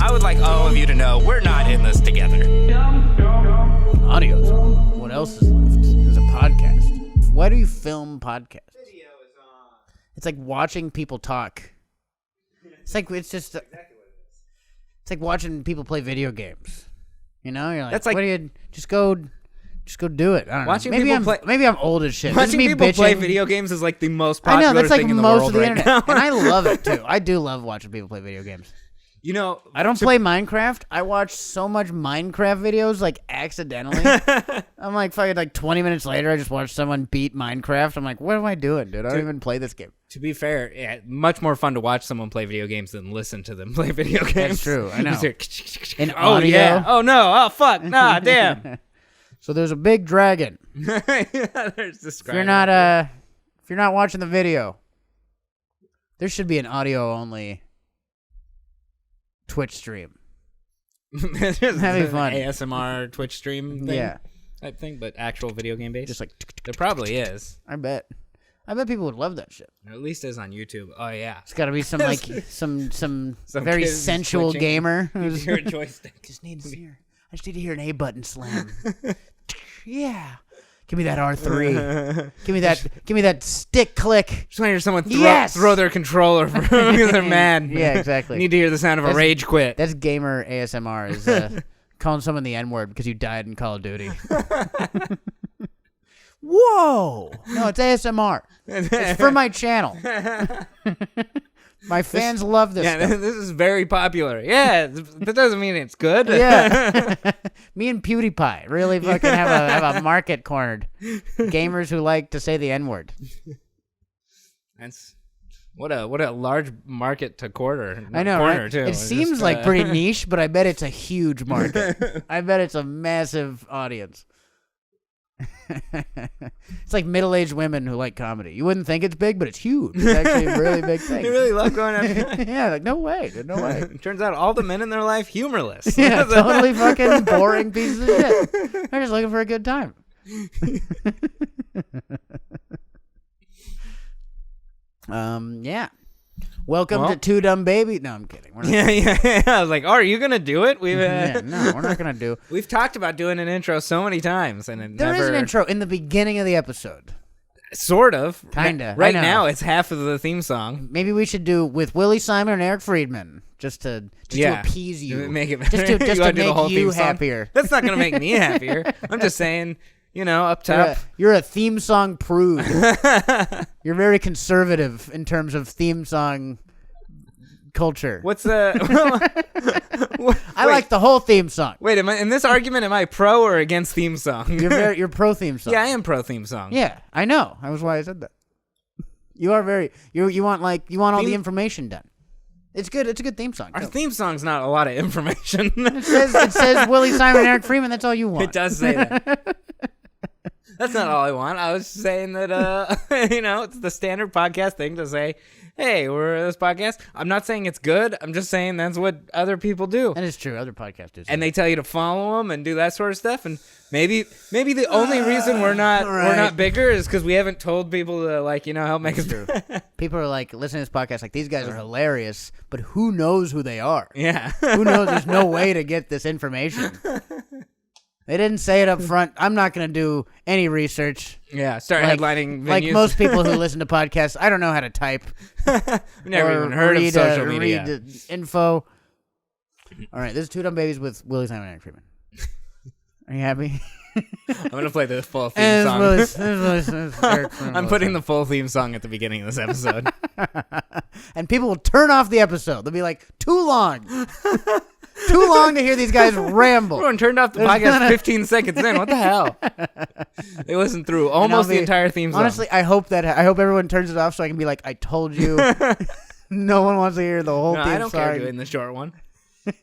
I would like all of you to know we're not in this together. Audio's on. What else is left? There's a podcast. Why do you film podcasts? Video is on. It's like watching people talk. It's like it's just. Exactly what it is. It's like watching people play video games. You know, you're like, That's like- what do you just go do it? I don't Watching know. Maybe people maybe I'm old as shit. This is Watching me people bitching. play video games is like the most I popular know that's like thing in the most world of the right internet, now. and I love it too. I do love watching people play video games. You know, I don't play Minecraft. I watch so much Minecraft videos like accidentally. I'm like fucking like 20 minutes later, I just watched someone beat Minecraft. I'm like, what am I doing, dude? I don't even play this game. to be fair, yeah, much more fun to watch someone play video games than listen to them play video games. That's true. I know. In Oh audio. yeah. Oh no. Oh fuck. Nah. Damn. So there's a big dragon. There's this. If you're not watching the video, there should be an audio only Twitch stream. That'd be fun. ASMR Twitch stream thing. Yeah. Type thing, but actual video game based. Just like There probably is. I bet people would love that shit. Or at least is on YouTube. Oh yeah. It's got to be some like some very kids sensual switching. gamer You who's hear a joystick. I just need to hear an A button slam. Yeah. Give me that R3. Give me that stick click. Just want to hear someone Yes! throw their controller because they're mad. Yeah, exactly. Need to hear the sound of a rage quit. That's gamer ASMR is calling someone the N-word because you died in Call of Duty. Whoa! No, it's ASMR. It's for my channel. My fans love this stuff. This is very popular. Yeah, that doesn't mean it's good. Yeah. Me and PewDiePie really fucking have a market cornered. Gamers who like to say the N-word. That's what a large market to corner. I know, corner right? too. It seems like pretty niche, but I bet it's a huge market. I bet it's a massive audience. It's like middle-aged women who like comedy. You wouldn't think it's big, but it's huge. It's actually a really big thing. They really love going after. Yeah, like no way, dude, no way. Turns out all the men in their life humorless. Yeah, totally fucking boring pieces of shit. They're just looking for a good time. Yeah. Welcome to Two Dumb Baby. No, I'm kidding. We're not Yeah. I was like, "Oh, are you gonna do it?" no, we're not gonna do. We've talked about doing an intro so many times, and it There never. is an intro in the beginning of the episode. Sort of. Kinda. Right I know. now, it's half of the theme song. Maybe we should do with Willie Simon and Eric Friedman, just to appease you, Make it just to You wanna do the make whole you theme song? happier. That's not gonna make me happier. I'm just saying, up top. You're a theme song prude. You're very conservative in terms of theme song culture. What's the? I like the whole theme song. Wait, am I in this argument? Am I pro or against theme song? You're pro theme song. Yeah, I am pro theme song. Yeah, I know. That was why I said that. You are very you want all the information done. It's good. It's a good theme song. Our too. theme song's not a lot of information. It says Willie Simon and Eric Freeman. That's all you want. It does say that. That's not all I want. I was saying that it's the standard podcast thing to say, hey, we're this podcast. I'm not saying it's good. I'm just saying that's what other people do. That is true. Other podcasts do. And they tell you to follow them and do that sort of stuff. And maybe the only reason we're not bigger is because we haven't told people to help make us true. People are like listening to this podcast like these guys are hilarious, but who knows who they are? Yeah. Who knows? There's no way to get this information. They didn't say it up front. I'm not going to do any research. Yeah, start headlining venues. Like most people who listen to podcasts, I don't know how to type. Never even heard of social media. Read info. All right, this is Two Dumb Babies with Willie Simon and Eric Freeman. Are you happy? I'm going to play the full theme song. I'm putting the full theme song at the beginning of this episode. And people will turn off the episode. They'll be like, too long. Too long to hear these guys ramble. Everyone turned off the podcast 15 seconds in. What the hell? They listened through almost the entire theme song. Honestly, I hope everyone turns it off so I can be like, I told you. No one wants to hear the whole theme song. I don't care doing the short one.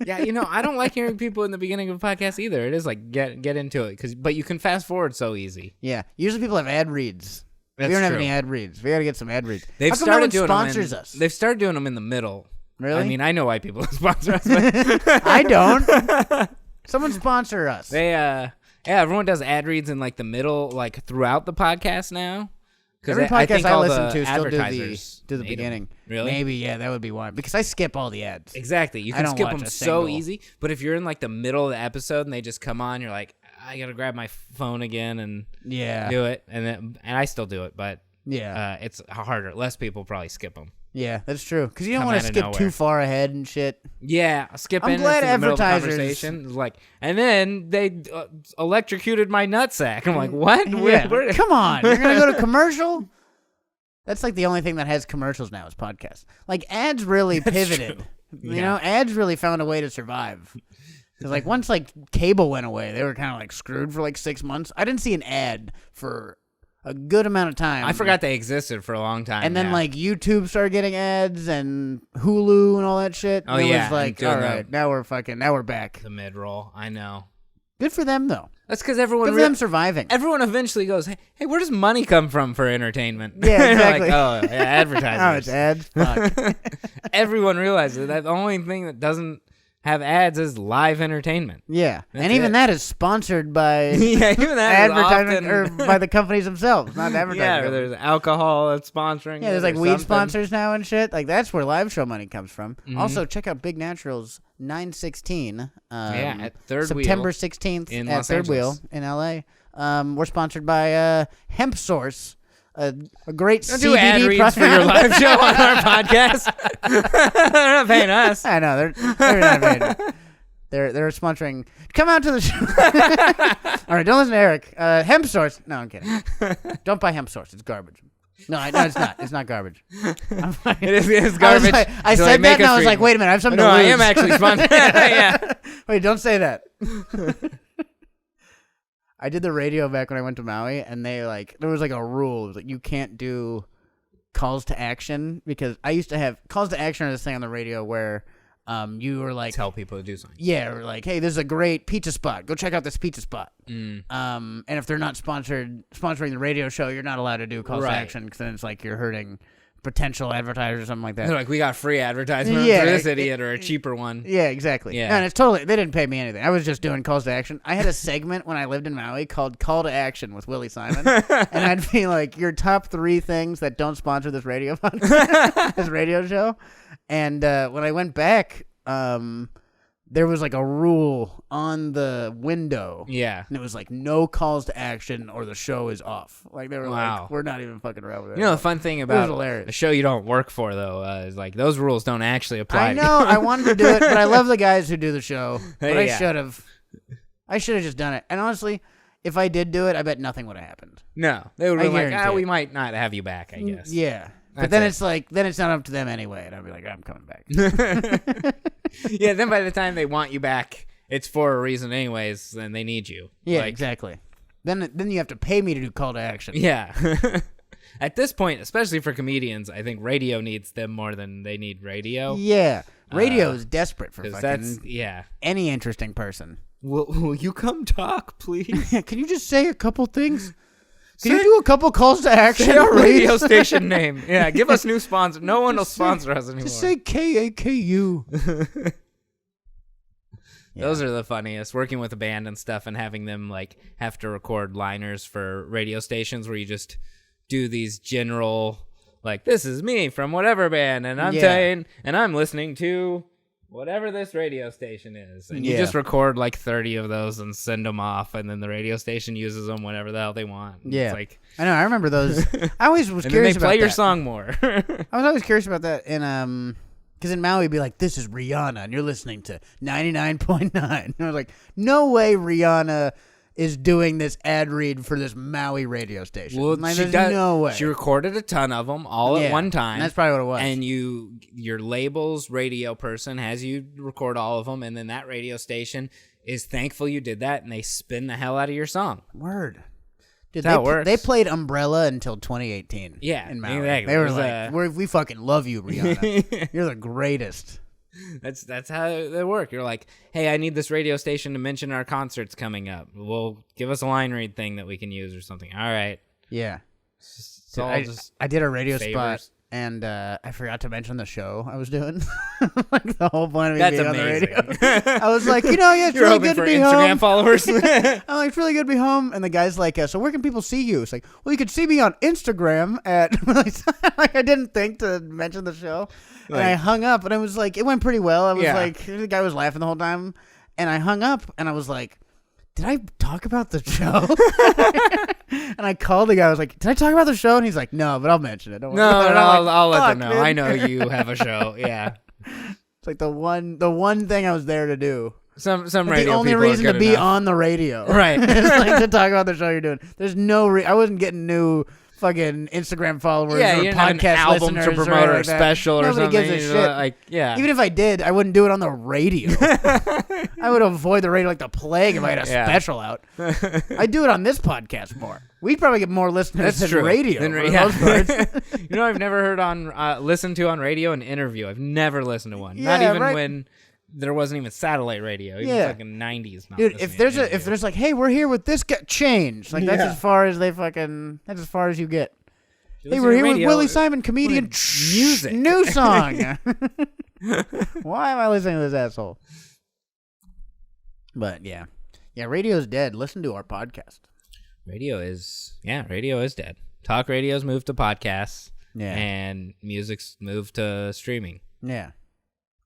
Yeah, I don't like hearing people in the beginning of a podcast either. It is like get into it, but you can fast forward so easy. Yeah, usually people have ad reads. That's we don't have true. any ad reads. We got to get some ad reads. They've How come started no one doing sponsors them us. They've started doing them in the middle. Really? I mean, I know why people sponsor us. But I don't. Someone sponsor us. They everyone does ad reads in like the middle, like throughout the podcast now. Every I podcast think I all listen the to still do advertisers the made 'em. beginning. Really? Maybe, yeah, that would be why. Because I skip all the ads. Exactly. You I can don't skip watch them a so single. easy. But if you're in like the middle of the episode and they just come on, you're like, I gotta grab my phone again and do it. And I still do it, but it's harder. Less people probably skip them. Yeah, that's true. Because you don't Come want to out of skip nowhere. too far ahead and shit. Yeah, skip I'm in glad in the middle of the advertisers- conversation. It's like, and then they electrocuted my nutsack. I'm like, what? Yeah. Where- Come on. You're going to go to commercial? That's like the only thing that has commercials now is podcasts. Like ads really pivoted. true. You know, ads really found a way to survive. Because like once like cable went away, they were kind of like screwed for like 6 months. I didn't see an ad for a good amount of time. I forgot they existed for a long time. And then yeah. like YouTube started getting ads and Hulu and all that shit. Oh, it yeah, was like, and all doing right, now we're back. the mid roll. I know. Good for them though. That's because everyone Good for them surviving. everyone eventually goes, hey, where does money come from for entertainment? Yeah, They're exactly. like, oh, yeah, advertisers. Oh, it's ads. Fuck. Everyone realizes that the only thing that doesn't have ads is live entertainment. Yeah, That's and even it. that is sponsored by Yeah, even that is advertisement often- or by the companies themselves, not Yeah, advertising. or there's alcohol that's sponsoring. Yeah, there's it like or weed something. sponsors now and shit. Like that's where live show money comes from. Mhm. Also, check out Big Naturals 9/16. At Third September Wheel 16th in at Los Third Wheel Angeles. in LA. We're sponsored by Hemp Source, a great Don't CBD do ad reads for your live show on our podcast. They're not paying us. I know they're not paid. They're sponsoring. Come out to the show. All right, don't listen to Eric. Hemp Source. No, I'm kidding. Don't buy Hemp Source. It's garbage. No, it's not. It's not garbage. It is garbage. I So, said make that, and us I was read like, more. wait a minute, I have something No, to I lose. am actually sponsored. Yeah. Wait, don't say that. I did the radio back when I went to Maui, and there was like a rule. It was like you can't do calls to action because I used to have calls to action are this thing on the radio where you were like Tell people to do something. yeah, or like, hey, this is a great pizza spot. Go check out this pizza spot. Mm. And if they're not sponsoring the radio show, you're not allowed to do calls Right. to action because then it's like you're hurting potential advertisers or something like that. They're like, we got free advertisement Yeah, for this idiot or a cheaper one. Yeah, exactly. Yeah. And it's totally, they didn't pay me anything. I was just doing calls to action. I had a segment when I lived in Maui called Call to Action with Willie Simon. And I'd be like, your top 3 things that don't sponsor this radio podcast, this radio show. And when I went back, there was like a rule on the window. Yeah. And it was like, no calls to action or the show is off. Like, they were Wow. like, we're not even fucking around with it. You know, the fun thing was about hilarious. a show you don't work for, though, is like those rules don't actually apply. I to know. you. I wanted to do it, but I love the guys who do the show. But I Yeah. should have. I should have just done it. And honestly, if I did do it, I bet nothing would have happened. No. They would I be like, guarantee we it. might not have you back, I guess. Yeah. But That's then it. it's like, then it's not up to them anyway. And I'd be like, I'm coming back. Yeah, then by the time they want you back, it's for a reason anyways, then they need you. Yeah, Like, exactly. Then you have to pay me to do call to action. Yeah. At this point, especially for comedians, I think radio needs them more than they need radio. Yeah. Radio is desperate for 'Cause fucking that's, yeah. any interesting person. Will you come talk, please? Can you just say a couple things? Can you do a couple calls to action? Say our radio please? station name. Yeah, give us new sponsor. No one will sponsor us anymore. Just say KAKU. Those are the funniest. Working with a band and stuff and having them like have to record liners for radio stations where you just do these general like, this is me from whatever band and I'm saying and I'm listening to whatever this radio station is. And you just record like 30 of those and send them off and then the radio station uses them whenever the hell they want. And Yeah. It's like, I know. I remember those. I always was and then curious they about play your that. song more. I was always curious about that in because in Maui, it'd be like, this is Rihanna, and you're listening to 99.9. And I was like, no way Rihanna is doing this ad read for this Maui radio station. Well, Like, she there's does, no way. She recorded a ton of them all at one time. And that's probably what it was. And your label's radio person has you record all of them, and then that radio station is thankful you did that, and they spin the hell out of your song. Word. Dude, That's how it works. they played Umbrella until 2018. Yeah, in Maui. exactly. They were It was, like, we fucking love you, Rihanna. You're the greatest. That's how they work. You're like, hey, I need this radio station to mention our concerts coming up. Well, give us a line read thing that we can use or something. All right. Yeah. It's Dude, all just I did a radio favors. spot and I forgot to mention the show I was doing. Like the whole point of me That's being amazing. on the radio. I was like, yeah, it's You're really hoping good to for be Instagram home. followers. I'm like, it's really good to be home. And the guy's like, so where can people see you? It's like, well, you could see me on Instagram at. Like, I didn't think to mention the show, and I hung up, and it was like, it went pretty well. I was like, the guy was laughing the whole time, and I hung up, and I was like, did I talk about the show? And I called the guy. I was like, did I talk about the show? And he's like, no, but I'll mention it. Don't worry. No, Like, I'll let them know. dude. I know you have a show. Yeah. It's like the one thing I was there to do. Some But radio the only people reason are to good be enough. on the radio. Right. It's like to talk about the show you're doing. There's no I wasn't getting new fucking Instagram followers Yeah, or you didn't have an podcast album listeners to promote or or a like that. special or Nobody something. gives a you know, shit. Like, yeah. Even if I did, I wouldn't do it on the radio. I would avoid the radio like the plague if I had a special out. I do it on this podcast more. We probably get more listeners than radio. For the most part. You know, I've never heard listened to on radio an interview. I've never listened to one. Not Yeah, even right. when there wasn't even satellite radio. Even fucking 90s. Not Dude, listening if to there's an interview. if there's like, hey, we're here with this guy, change. Like that's as far as that's as far as you get. Hey, we're here with Willie Simon, comedian. Music. New song. Why am I listening to this asshole? But yeah, radio's dead. Listen to our podcast. Radio is dead. Talk radio's moved to podcasts. Yeah. And music's moved to streaming. Yeah.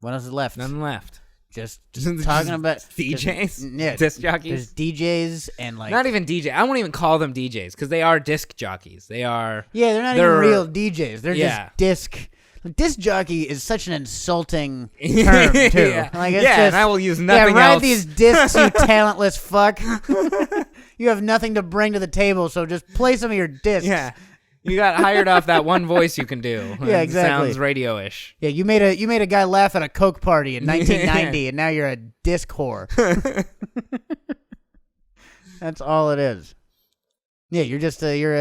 What else is left? None left. Just talking about DJs. Disc jockeys. There's DJs and like Not even DJ. I won't even call them DJs because they are disc jockeys. They are. Yeah, they're not even real DJs. They're just disc. Disc jockey is such an insulting term too. Like it's just, and I will use nothing ride else. these discs, you talentless fuck. You have nothing to bring to the table, so just play some of your discs. Yeah. You got hired off that one voice you can do. Yeah, It exactly. Sounds radio-ish. Yeah, you made a guy laugh at a Coke party in 1990, and now you're a disc whore. That's all it is. Yeah, you're just you're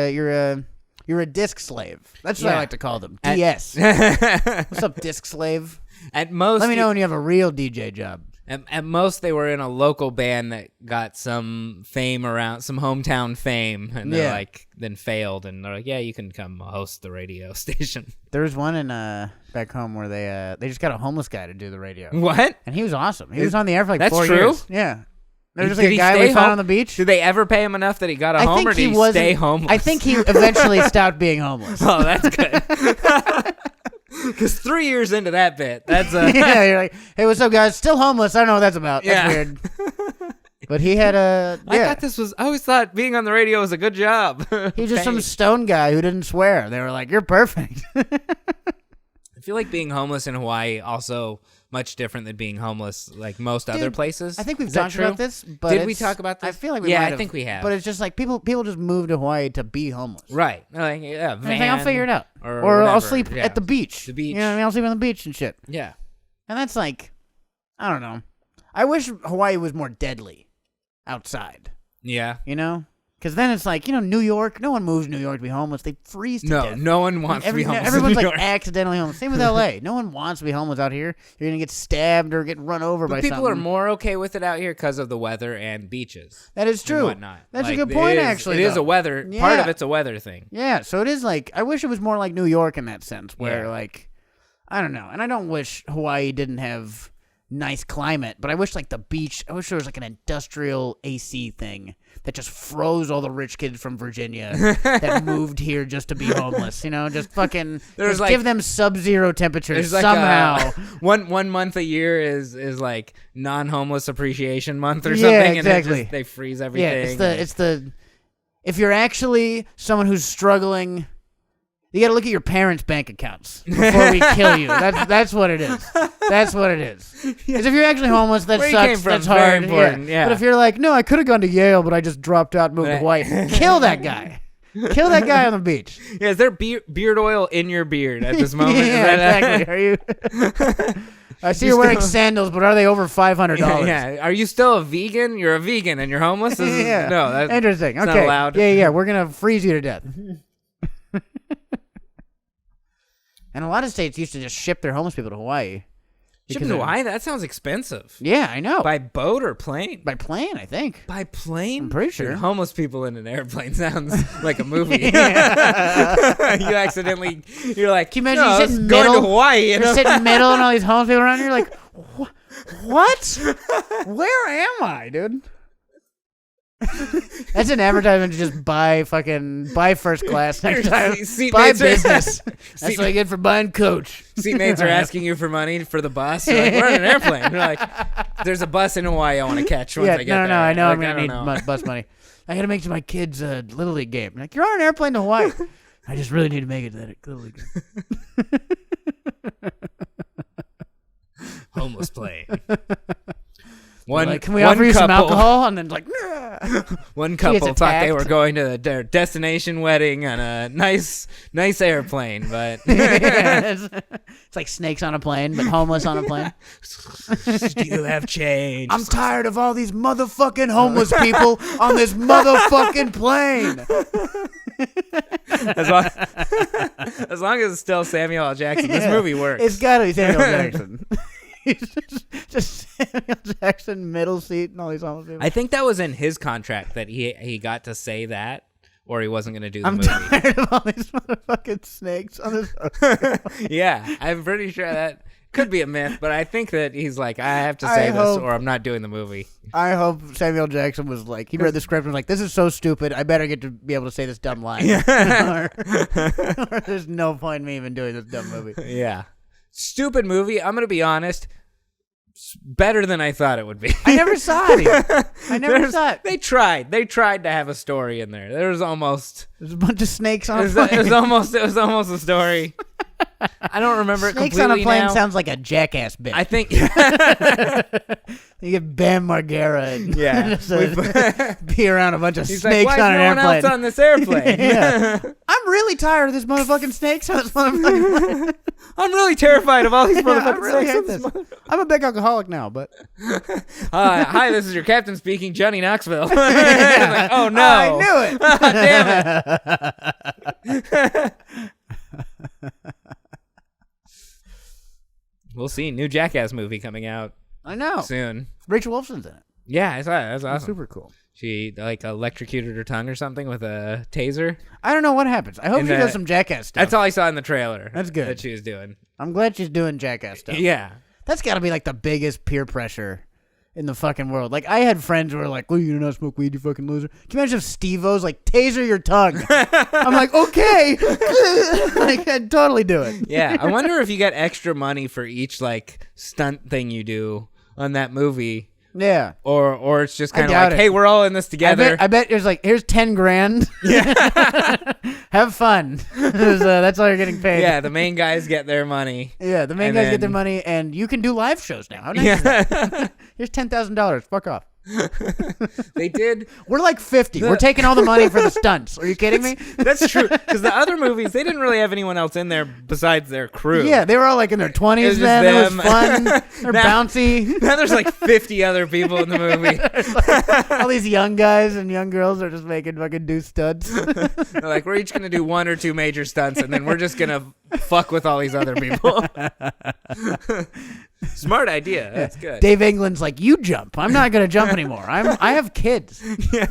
a disc slave. That's what I like to call them. DS. What's up, disc slave? At most, let me know when you have a real DJ job. At most, they were in a local band that got some fame around, some hometown fame, and they're like, then failed, and they're like, yeah, you can come host the radio station. There was one in back home where they just got a homeless guy to do the radio. What? And he was awesome. He was on the air for like 4 true? years. Yeah. There was just Did like a he guy stay we found home? on the beach. Did they ever pay him enough that he got a home, or did he stay homeless? I think he eventually stopped being homeless. Oh, that's good. Because 3 years into that bit, that's yeah, you're like, hey, what's up, guys? Still homeless. I don't know what that's about. That's weird. But he had a. Yeah. I always thought being on the radio was a good job. He was just some stone guy who didn't swear. They were like, you're perfect. I feel like being homeless in Hawaii also much different than being homeless like most other places. I think we've Is that talked true? about this. But Did we talk about this? I feel like we Yeah, might I have, think we have. But it's just like people just move to Hawaii to be homeless. Right. Like, yeah, And I think I'll figure it out. Or I'll whatever. sleep Yeah. at the beach. The beach. You know what I mean? I'll sleep on the beach and shit. Yeah. And that's like, I don't know. I wish Hawaii was more deadly outside. Yeah. You know? Because then it's like, New York. No one moves to New York to be homeless. They freeze to death. No one wants to be homeless. Everyone's in New like York. accidentally homeless. Same with LA. No one wants to be homeless out here. You're going to get stabbed or get run over by People something. are more okay with it out here because of the weather and beaches. That is true. And whatnot. That's Like, a good point, it is, actually. It is though. a weather. Yeah. Part of it's a weather thing. Yeah, so it is like, I wish it was more like New York in that sense, where Yeah. like, I don't know. And I don't wish Hawaii didn't have nice climate, but I wish like the beach, I wish there was like an industrial AC thing that just froze all the rich kids from Virginia that moved here just to be homeless, just fucking There's just like- give them sub-zero temperatures There's like somehow. one month a year is like non-homeless appreciation month or Yeah, something, exactly. and they freeze everything. Yeah, it's the if you're actually someone who's struggling, you got to look at your parents' bank accounts before we kill you. That's what it is. That's what it is. Because if you're actually homeless, that Where you sucks. came from, That's very hard. important, yeah. But if you're like, no, I could have gone to Yale, but I just dropped out and moved to Hawaii. Kill that guy. Kill that guy on the beach. Yeah, is there beard oil in your beard at this moment? Yeah, exactly. Are you? I see you're wearing sandals, but are they over $500? Yeah. Are you still a vegan? You're a vegan and you're homeless? Yeah. No, that's interesting. not Okay. allowed. Yeah. We're gonna freeze you to death. And a lot of states used to just ship their homeless people to Hawaii. Ship to Hawaii? That sounds expensive. Yeah, I know. By boat or plane? By plane, I think. By plane? I'm pretty sure. Dude, homeless people in an airplane sounds like a movie. You accidentally, you're like, can you imagine you sitting going middle, to Hawaii. You're sitting in the middle and all these homeless people around you. You're like, what? Where am I, dude? That's an advertisement to just buy first class next time. Buy business. That's what I get for buying Coach. Seatmates are asking you for money for the bus. You're like, we're on an airplane. You're like, there's a bus in Hawaii I want to catch once I get there. No, I know like, I'm going to need bus money. I got to make it to my kids' Little League game. Like, you're on an airplane to Hawaii. I just really need to make it to that Little League game. Homeless plane. Can we offer you some alcohol? And then one couple thought they were going to their destination wedding on a nice airplane, but it's like snakes on a plane, but homeless on a plane. Do you have change? I'm tired of all these motherfucking homeless people on this motherfucking plane. As long as it's still Samuel L. Jackson, this movie works. It's gotta be Samuel Jackson. He's just Samuel Jackson, middle seat, and all these homeless people. I think that was in his contract that he got to say that, or he wasn't going to do the movie. I'm tired of all these motherfucking snakes on this. Yeah, I'm pretty sure that could be a myth, but I think that he's like, I have to say this, or I'm not doing the movie. I hope Samuel Jackson was like, he read the script and was like, this is so stupid, I better get to be able to say this dumb line. or there's no point in me even doing this dumb movie. Yeah. Stupid movie. I'm going to be honest. Better than I thought it would be. I never saw it either. I never saw it. They tried. They tried to have a story in there. There's a bunch of snakes on a plane. It was almost a story. I don't remember it completely. Snakes on a plane now. sounds like a Jackass bit. I think you get Bam Margera and be around a bunch of snakes like, on an airplane. Why is no one else on this airplane? I'm really tired of this motherfucking snakes on this motherfucking plane. I'm really terrified of all these motherfucking snakes on this. I'm a big alcoholic now, but hi, this is your captain speaking, Johnny Knoxville. Like, oh no, I knew it. Damn it. We'll see. New Jackass movie coming out. I know. Soon. Rachel Wolfson's in it. Yeah, I saw it. That's awesome. Super cool. She electrocuted her tongue or something with a taser. I don't know what happens. I hope she does some Jackass stuff. That's all I saw in the trailer. That's good. That she was doing. I'm glad she's doing Jackass stuff. Yeah. That's got to be like the biggest peer pressure in the fucking world. Like, I had friends who were like, well, you do not smoke weed, you fucking loser. Can you imagine if Steve-O's like, taser your tongue? I'm like, okay. Like, I'd totally do it. Yeah. I wonder if you get extra money for each, like, stunt thing you do on that movie. Yeah. Or it's just kind of like, hey, we're all in this together. I bet there's like, here's 10 grand. Yeah. Have fun. That's all you're getting paid. Yeah, the main guys get their money. Yeah, the main guys get their money, and you can do live shows now. How nice is that? Here's $10,000. Fuck off. They did. We're like 50. We're taking all the money for the stunts. Are you kidding me? That's true. Because the other movies, they didn't really have anyone else in there besides their crew. Yeah, they were all like in their 20s then. It was fun. They're bouncy. Now there's like 50 other people in the movie. Like, all these young guys and young girls are just making fucking do stunts. They're like, we're each going to do one or two major stunts, and then we're just going to fuck with all these other people. Smart idea. That's good. Dave England's like, you jump. I'm not going to jump anymore. I have kids. Yeah.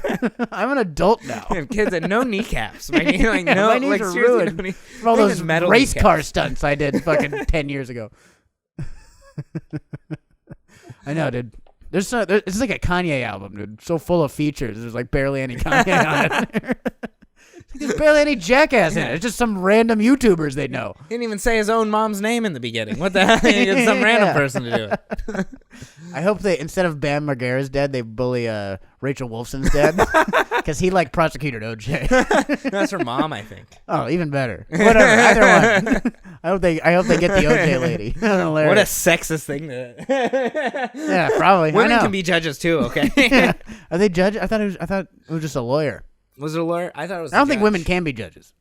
I'm an adult now. I have kids and no kneecaps. My knees are ruined from all those race car stunts I did fucking 10 years ago. I know, dude. It's like a Kanye album, dude. So full of features. There's like barely any Kanye on it. There's barely any Jackass in it. It's just some random YouTubers they know. He didn't even say his own mom's name in the beginning. What the hell? He get some random person to do it. I hope they, instead of Bam Margera's dead, they bully Rachel Wolfson's dead. Because he like prosecuted OJ. That's her mom, I think. Oh, even better. Whatever. Either one. I hope they get the OJ lady. What a sexist thing to. Yeah, probably. Women can be judges too. Okay. Yeah. Are they judges? I thought it was just a lawyer. Was it a lawyer? I thought it was. I don't think women can be judges.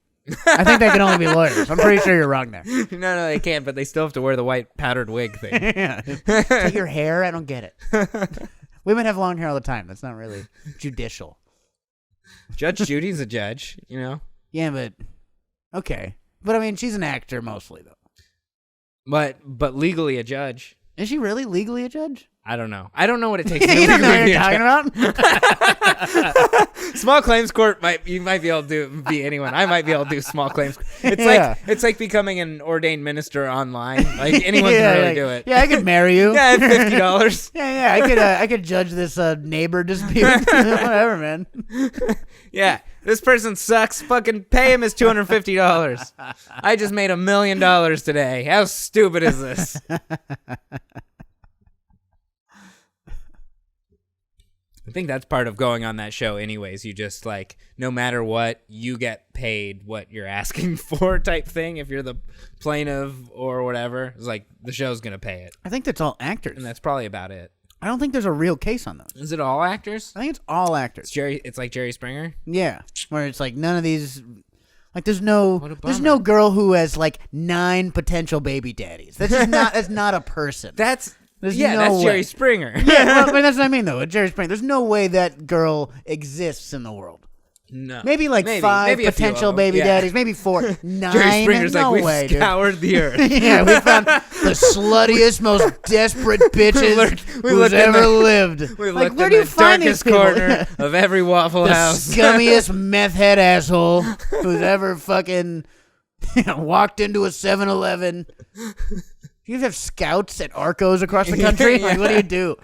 I think they can only be lawyers. I'm pretty sure you're wrong there. No, they can't. But they still have to wear the white powdered wig thing. Yeah. Take your hair. I don't get it. Women have long hair all the time. That's not really judicial. Judge Judy's a judge, you know. Yeah, but okay. But I mean, she's an actor mostly, though. But legally a judge. Is she really legally a judge? I don't know. I don't know what it takes. You don't know what you're talking about. Small claims court you might be able to be anyone. I might be able to do small claims. It's like becoming an ordained minister online. Like anyone can really do it. Yeah, I could marry you. Yeah, $50. I could judge this neighbor dispute. Whatever, man. Yeah, this person sucks. Fucking pay him his $250. I just made $1 million today. How stupid is this? I think that's part of going on that show anyways. You just like, no matter what, you get paid what you're asking for type thing. If you're the plaintiff or whatever, it's like the show's going to pay it. I think that's all actors. And that's probably about it. I don't think there's a real case on those. Is it all actors? I think it's all actors. It's like Jerry Springer? Yeah. Where it's like none of these, like there's no girl who has like 9 potential baby daddies. That's not a person. That's There's that's way. Jerry Springer. Yeah, well, but that's what I mean, though. With Jerry Springer, there's no way that girl exists in the world. No. Maybe 5 potential baby daddies. Maybe 4. 9. Jerry Springer's no like, way, we've scoured the earth. Yeah, we found the sluttiest, most desperate bitches who's ever lived. We like, looked where in do you the find these darkest people? corner of every Waffle The House. scummiest meth head asshole who's ever fucking walked into a 7-Eleven. You have scouts at Arcos across the country? Like, what do you do?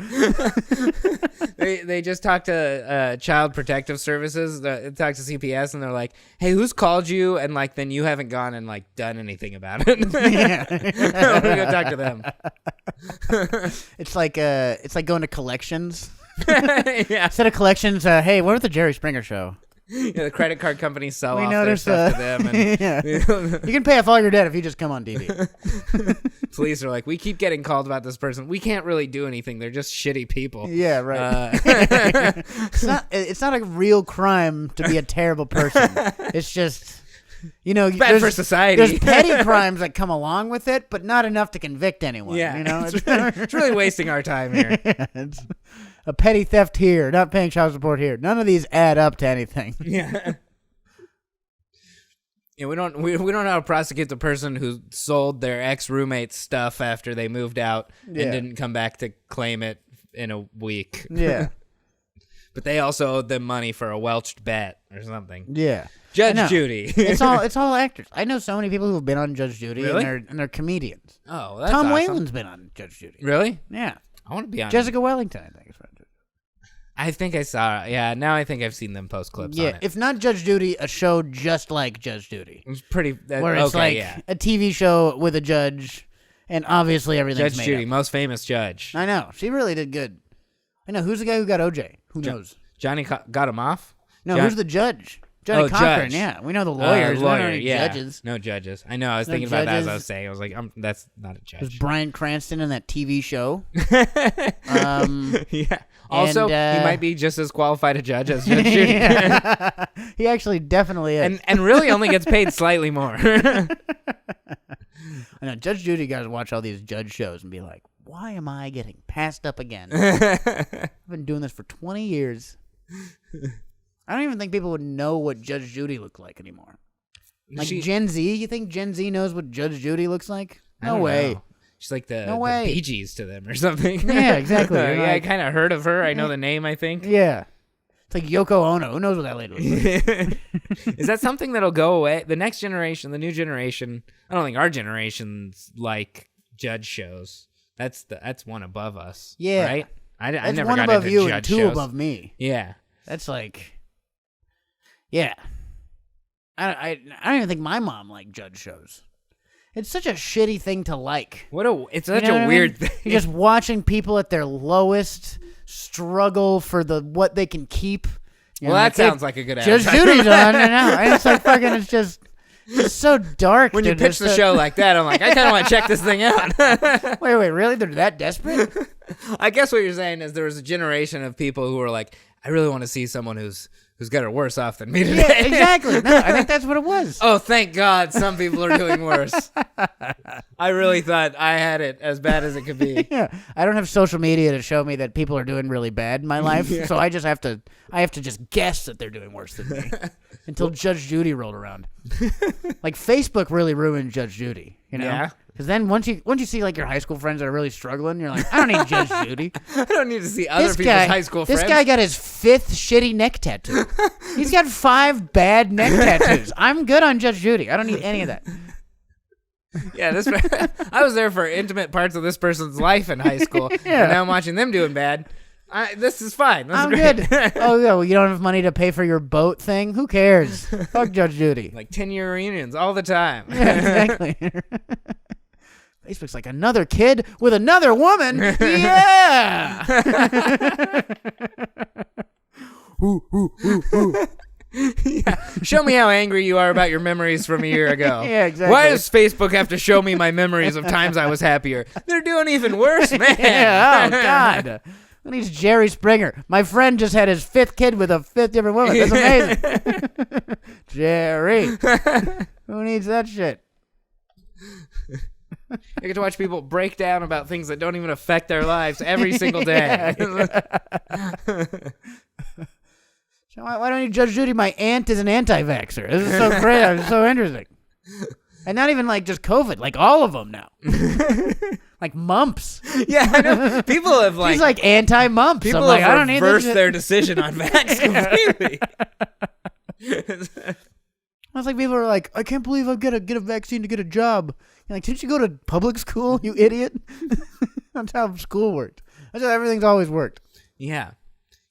They just talk to Child Protective Services, talk to CPS, and they're like, hey, who's called you? And like, then you haven't gone and like done anything about it. Yeah. I'm gonna go talk to them. It's like going to collections. Yeah. Instead of collections, hey, what was the Jerry Springer show? Yeah, the credit card companies sell off their noticed, stuff to them. And, yeah. You can pay off all your debt if you just come on TV. Police are like, we keep getting called about this person. We can't really do anything. They're just shitty people. Yeah, right. It's not a real crime to be a terrible person. It's just, it's bad for society. There's petty crimes that come along with it, but not enough to convict anyone. Yeah, it's really wasting our time here. Yeah, it's a petty theft here, not paying child support here. None of these add up to anything. Yeah. Yeah, we don't know how to prosecute the person who sold their ex-roommate's stuff after they moved out and didn't come back to claim it in a week. Yeah. But they also owed them money for a welched bet or something. Yeah. Judge Judy. It's all actors. I know so many people who've been on Judge Judy. Really? and they're comedians. Oh, that's Tom awesome. Whalen's been on Judge Judy. Really? Yeah. I want to be on Jessica Wellington, I think. I think I saw it. Yeah, now I think I've seen them post clips on it. If not Judge Judy, a show just like Judge Judy. It's pretty... where it's a TV show with a judge, and obviously everything's Judge made Judy, up. most famous judge. I know. She really did good. I know. Who's the guy who got OJ? Who knows? Johnny got him off? No, who's the judge? Johnny Cochran, judge. Yeah. We know the lawyers. We don't know any yeah. judges. No judges. I know. I was thinking about that as I was saying. I was like, that's not a judge. Was Bryan Cranston in that TV show? Yeah. Also, he might be just as qualified a judge as Judge Judy. He actually definitely is. And really only gets paid slightly more. I know. Judge Judy got to watch all these judge shows and be like, why am I getting passed up again? I've been doing this for 20 years. I don't even think people would know what Judge Judy looked like anymore. Like Gen Z, you think Gen Z knows what Judge Judy looks like? No way. Know. She's like the Bee Gees to them or something. Yeah, exactly. Yeah, I kind of heard of her. I know the name, I think. Yeah. It's like Yoko Ono. Who knows what that lady looks like? Is that something that'll go away? The next generation, the new generation, I don't think our generation's like judge shows. That's one above us. Yeah. Right? I That's never one got above into you judge and 2 shows. above me. Yeah. That's like... Yeah. I don't even think my mom liked judge shows. It's such a shitty thing to like. It's such a weird thing. You're just watching people at their lowest struggle for what they can keep. That sounds like a good Judge advertisement. Judy's on, I know. And it's like fucking, it's just so dark. When you pitch the show like that, I'm like, I kind of want to check this thing out. Wait, really? They're that desperate? I guess what you're saying is there was a generation of people who were like, I really want to see someone who's got it worse off than me today. Yeah, exactly. No, I think that's what it was. Oh, thank God some people are doing worse. I really thought I had it as bad as it could be. Yeah. I don't have social media to show me that people are doing really bad in my life, so I just have to just guess that they're doing worse than me until Judge Judy rolled around. Like Facebook really ruined Judge Judy, you know? Yeah. Because then once you see like your high school friends that are really struggling, you're like, I don't need Judge Judy. I don't need to see other people's high school friends. This guy got his 5th shitty neck tattoo. He's got 5 bad neck tattoos. I'm good on Judge Judy. I don't need any of that. Yeah, I was there for intimate parts of this person's life in high school, and now I'm watching them doing bad. This is fine. This is great. Good. Oh, yeah, well, you don't have money to pay for your boat thing? Who cares? Fuck Judge Judy. Like 10-year reunions all the time. Yeah, exactly. Facebook's like, another kid with another woman? Yeah! Yeah. Show me how angry you are about your memories from a year ago. Yeah, exactly. Why does Facebook have to show me my memories of times I was happier? They're doing even worse, man. Yeah, oh, God. Who needs Jerry Springer? My friend just had his 5th kid with a 5th different woman. That's amazing. Jerry. Who needs that shit? I get to watch people break down about things that don't even affect their lives every single day. So why don't you Judge Judy? My aunt is an anti-vaxxer. This is so great. It's so interesting. And not even like just COVID, like all of them now. Like mumps. Yeah, I know. People have like... He's like anti-mumps. People I'm like, have I don't need reversed their decision on vax completely. I was like, people are like, I can't believe I've got to get a vaccine to get a job. You're like, didn't you go to public school, you idiot? That's how school worked. That's how everything's always worked. Yeah.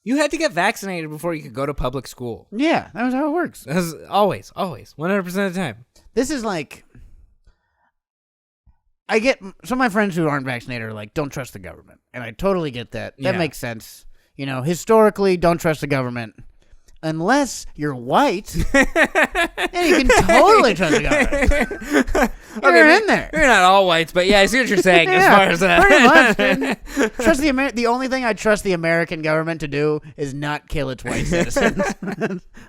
You had to get vaccinated before you could go to public school. Yeah, that was how it works. That was always, 100% of the time. This is like, I get, some of my friends who aren't vaccinated are like, don't trust the government. And I totally get that. That makes sense. You know, historically, don't trust the government. Unless you're white, and you can totally trust the government. You're in there. You're not all whites, but yeah, I see what you're saying as far as that. Pretty much. Trust the only thing I trust the American government to do is not kill its white citizens.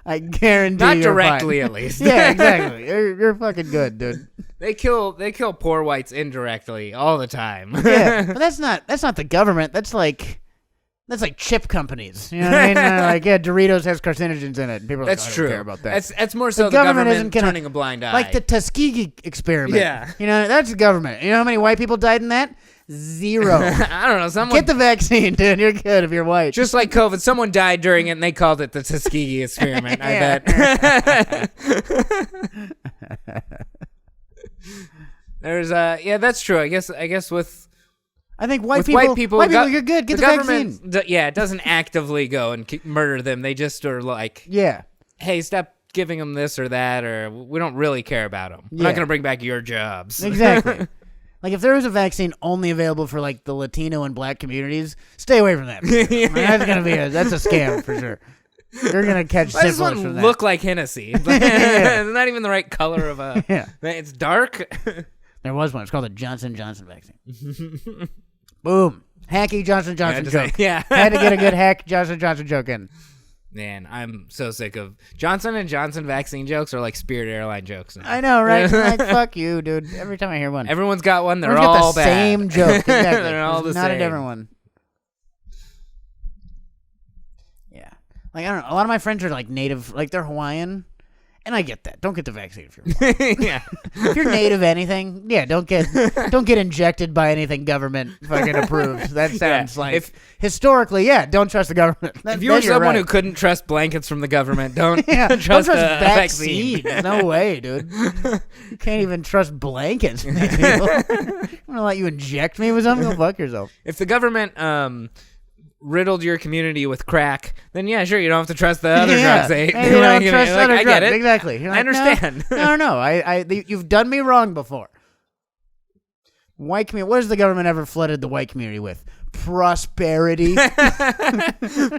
I guarantee. Not you're directly, fine. at least. Yeah, exactly. You're fucking good, dude. They kill poor whites indirectly all the time. Yeah, but that's not the government. That's like chip companies. You know what I mean? Like, yeah, Doritos has carcinogens in it. And people are like, That's I don't true. care about that. That's more so the government isn't gonna, turning a blind eye. Like the Tuskegee experiment. Yeah. You know, that's the government. You know how many white people died in that? 0. I don't know. Someone Get the vaccine, dude. You're good if you're white. Just like COVID, someone died during it, and they called it the Tuskegee experiment. I bet. There's that's true. I guess with. I think white people, you're good. Get the government, vaccine. It doesn't actively go and murder them. They just are like, hey, stop giving them this or that, or we don't really care about them. We're not going to bring back your jobs. Exactly. Like, if there was a vaccine only available for, like, the Latino and black communities, stay away from that. That's a scam for sure. You're going to catch syphilis from that. Doesn't look like Hennessy. It's not even the right color of a... Yeah. It's dark. There was one. It's called the Johnson & Johnson vaccine. Boom. Hacky Johnson & Johnson joke. Yeah. Had to get a good hack Johnson & Johnson joke in. Man, I'm so sick of Johnson & Johnson vaccine jokes are like Spirit Airline jokes now. I know, right? Like, fuck you, dude. Every time I hear one. Everyone's got one. They're Everyone's all got the bad. same joke. Exactly. They're all the not same. a different one. Yeah. Like, I don't know. A lot of my friends are like native, like they're Hawaiian. And I get that. Don't get the vaccine if you're Hawaiian. Yeah. If you're native anything, don't get injected by anything government fucking approved. That sounds like historically, don't trust the government. If you were someone who couldn't trust blankets from the government, don't trust a vaccine. No way, dude. You can't even trust blankets. I'm gonna let you inject me with something. Go fuck yourself. If the government riddled your community with crack, then sure, you don't have to trust the other drugs. You don't trust other drugs. I get it. Exactly. You're I understand. No. You've done me wrong before. White community. What has the government ever flooded the white community with? Prosperity.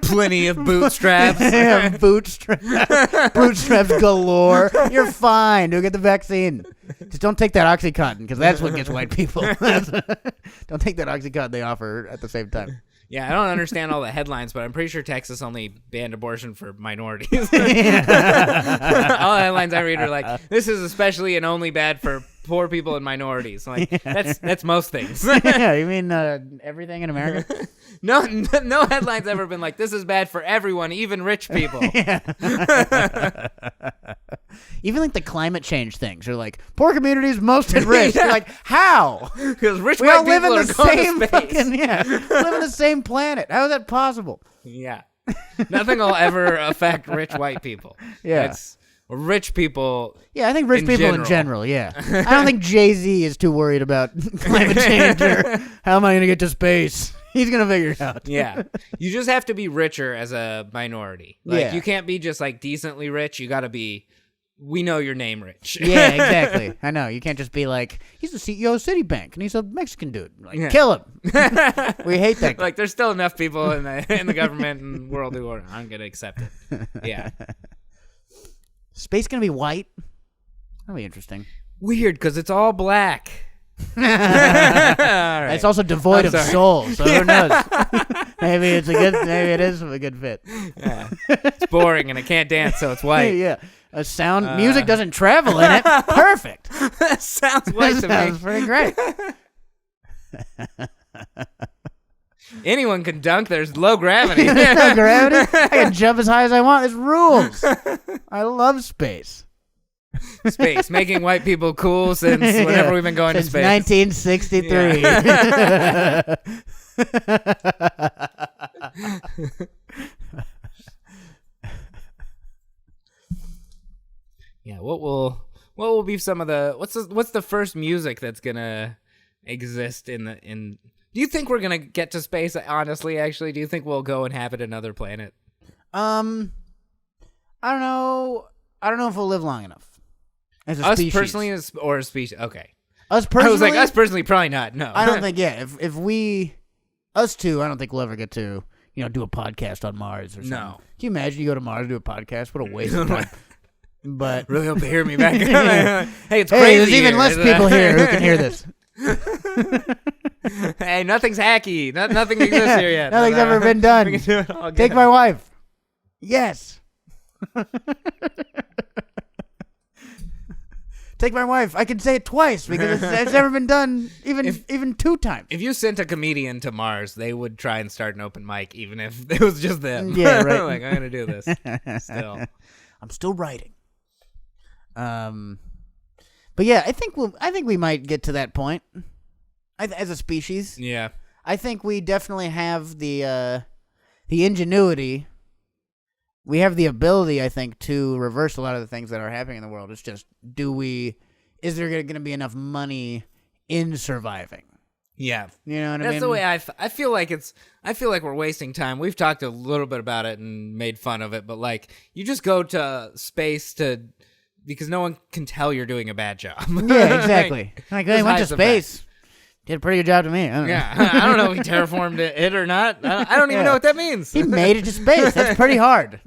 Plenty of bootstraps. Bootstraps galore. You're fine. Go get the vaccine. Just don't take that Oxycontin, because that's what gets white people. Don't take that Oxycontin they offer at the same time. Yeah, I don't understand all the headlines, but I'm pretty sure Texas only banned abortion for minorities. All the headlines I read are like, this is especially and only bad for poor people and minorities. Like, that's most things. Yeah, you mean everything in America? No headline's ever been like, this is bad for everyone, even rich people. Even like the climate change things are like poor communities most at risk. You're like, how? Because rich We white all live people in are the going same to space. fucking live in the same planet. How is that possible? Yeah. Nothing will ever affect rich white people. Yeah. It's rich people. Yeah, I think rich in people general. in general, yeah. I don't think Jay-Z is too worried about climate change or how am I going to get to space. He's going to figure it out. Yeah. You just have to be richer as a minority. Like, Yeah. you can't be just, like, decently rich. You got to be, we know your name rich. Yeah, exactly. I know. You can't just be like, he's the CEO of Citibank, and he's a Mexican dude. Like, kill him. We hate that guy. Like, there's still enough people in the government and world who aren't going to accept it. Yeah. Space going to be white? That'll be interesting. Weird, because it's all black. All right. It's also devoid of soul, so who knows? Maybe it is a good fit. Yeah. It's boring and it can't dance, so it's white. Yeah. Music doesn't travel in it. Perfect. Sounds white to me. Sounds pretty great. Anyone can dunk. There's low gravity. There's no gravity. I can jump as high as I want. This rules. I love space. Space, making white people cool since whenever we've been going Since to space. 1963. Yeah, what will be some of the what's the first music that's gonna exist in do you think we're gonna get to space, honestly? Actually, do you think we'll go inhabit another planet? I don't know if we'll live long enough as a Us species. personally or a species? Okay. Us personally, I was like, us personally, probably not. No, I don't think. Yeah, if us two, I don't think we'll ever get to do a podcast on Mars or something. No. Can you imagine you go to Mars and do a podcast? What a waste of time. But really hope they hear me back. Hey, it's hey, crazy. there's even here, less isn't people it? here who can hear this. Hey, nothing's hacky. Nothing exists here yet. Nothing's ever been done. We can do it all Take again. my wife. Yes. Take my wife. I can say it twice because it's never been done even 2 times. If you sent a comedian to Mars, they would try and start an open mic, even if it was just them. Yeah, right. Like, I'm gonna do this. Still, I'm still writing. But yeah, I think we might get to that point. As a species, yeah. I think we definitely have the ingenuity. We have the ability, I think, to reverse a lot of the things that are happening in the world. It's just, is there going to be enough money in surviving? Yeah. You know what I mean? That's the way I feel like we're wasting time. We've talked a little bit about it and made fun of it, but like, you just go to space because no one can tell you're doing a bad job. Yeah, exactly. Like they went to hides the fact. space. Did a pretty good job to me. I don't know. Yeah, I don't know if he terraformed it or not. I don't even know what that means. He made it to space. That's pretty hard.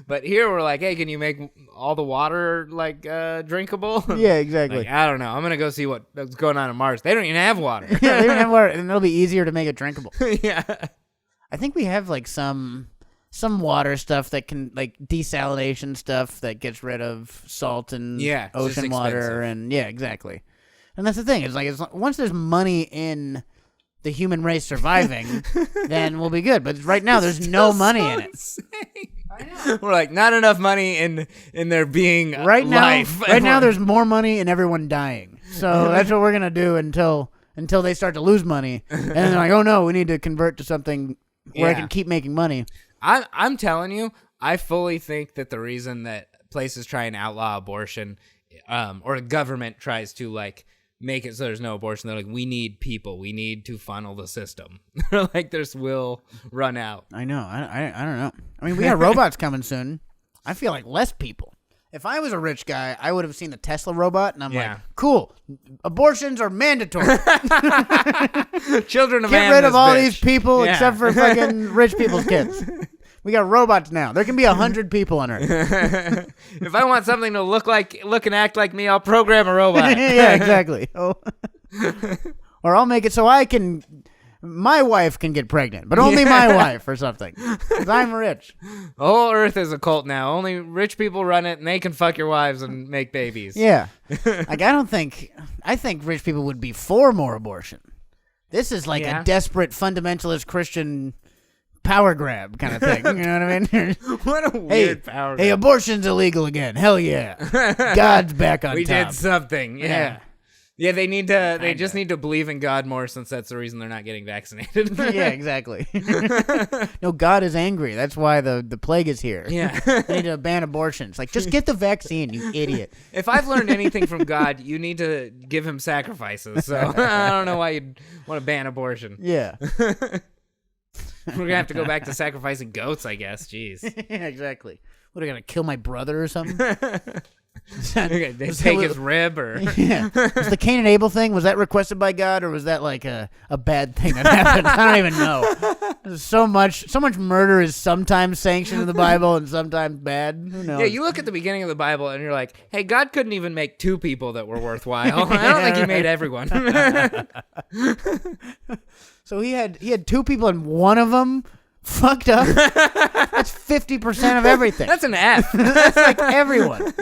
But here we're like, hey, can you make all the water like drinkable? Yeah, exactly. Like, I don't know. I'm gonna go see what's going on Mars. They don't even have water. Yeah, they don't have water, and it'll be easier to make it drinkable. Yeah. I think we have like some water stuff that can like desalination stuff that gets rid of salt and Yeah, it's just ocean water expensive. and yeah, exactly. And that's the thing. It's like once there's money in the human race surviving, then we'll be good. But right now, there's no money in it. I know. We're like, not enough money in there being Right now, life. right now, there's more money in everyone dying. So that's what we're gonna do until they start to lose money, and then they're like, oh no, we need to convert to something where I Yeah. can keep making money. I'm telling you, I fully think that the reason that places try and outlaw abortion, or the government tries to like make it so there's no abortion, they're like, we need people, we need to funnel the system. Like, this will run out. I know. I don't know. I mean, we got robots coming soon. I feel like less people. If I was a rich guy, I would have seen the Tesla robot, and I'm like, cool. Abortions are mandatory. Children of Get man, rid of this all bitch. these people Yeah. except for fucking rich people's kids. We got robots now. There can be 100 people on Earth. If I want something to look and act like me, I'll program a robot. Yeah, exactly. Oh. Or I'll make it so my wife can get pregnant, but only my wife or something. Because I'm rich. The whole Earth is a cult now. Only rich people run it, and they can fuck your wives and make babies. Yeah. Like, I think rich people would be for more abortion. This is like a desperate fundamentalist Christian power grab kind of thing. You know what I mean? What a weird power grab. Hey, abortion's illegal again. Hell yeah. God's back on we top. did something. Yeah. Yeah, they need to. They just need to believe in God more, since that's the reason they're not getting vaccinated. Yeah, exactly. No, God is angry. That's why the plague is here. Yeah, they need to ban abortions. Like, just get the vaccine, you idiot. If I've learned anything from God, you need to give him sacrifices. So I don't know why you'd want to ban abortion. Yeah. We're gonna have to go back to sacrificing goats, I guess. Jeez. Yeah, exactly. What, are you gonna kill my brother or something? They take his rib, or yeah. Was the Cain and Abel thing, was that requested by God, or was that like a bad thing that happened? I don't even know. There's so much murder is sometimes sanctioned in the Bible and sometimes bad. Who knows? Yeah, you look at the beginning of the Bible and you're like, hey, God couldn't even make 2 people that were worthwhile. I don't think he made everyone. So he had 2 people and one of them fucked up. That's 50% of everything. That's an F. That's like everyone.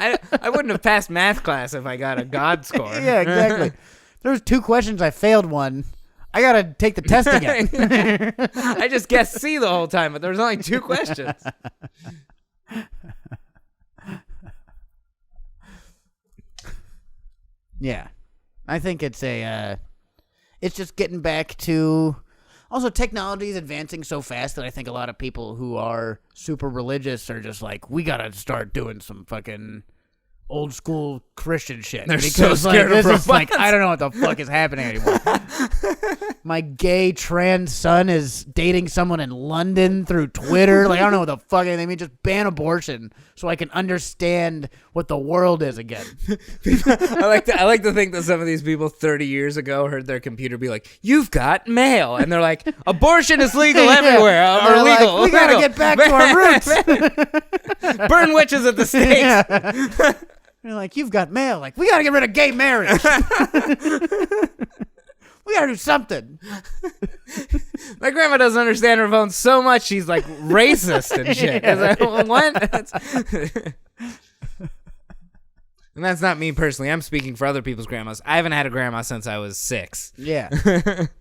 I wouldn't have passed math class if I got a God score. Yeah, exactly. There was 2 questions, I failed one. I gotta take the test again. I just guessed C the whole time, but there was only 2 questions. Yeah, I think it's it's just getting back to. Also, technology is advancing so fast that I think a lot of people who are super religious are just like, we gotta start doing some fucking old school Christian shit. They're because so scared this of is like, robots. I don't know what the fuck is happening anymore. My gay trans son is dating someone in London through Twitter. Like, I don't know what the fuck anything means. Just ban abortion so I can understand what the world is again. I like to think that some of these people 30 years ago heard their computer be like, "You've got mail," and they're like, "Abortion is legal everywhere." Or Or like, legal. we gotta get back to our roots. Burn witches at the stake. Yeah. They're like, you've got mail. Like, we gotta get rid of gay marriage. We gotta do something. My grandma doesn't understand her phone so much she's like racist and shit. What? And that's not me personally. I'm speaking for other people's grandmas. I haven't had a grandma since I was 6. Yeah.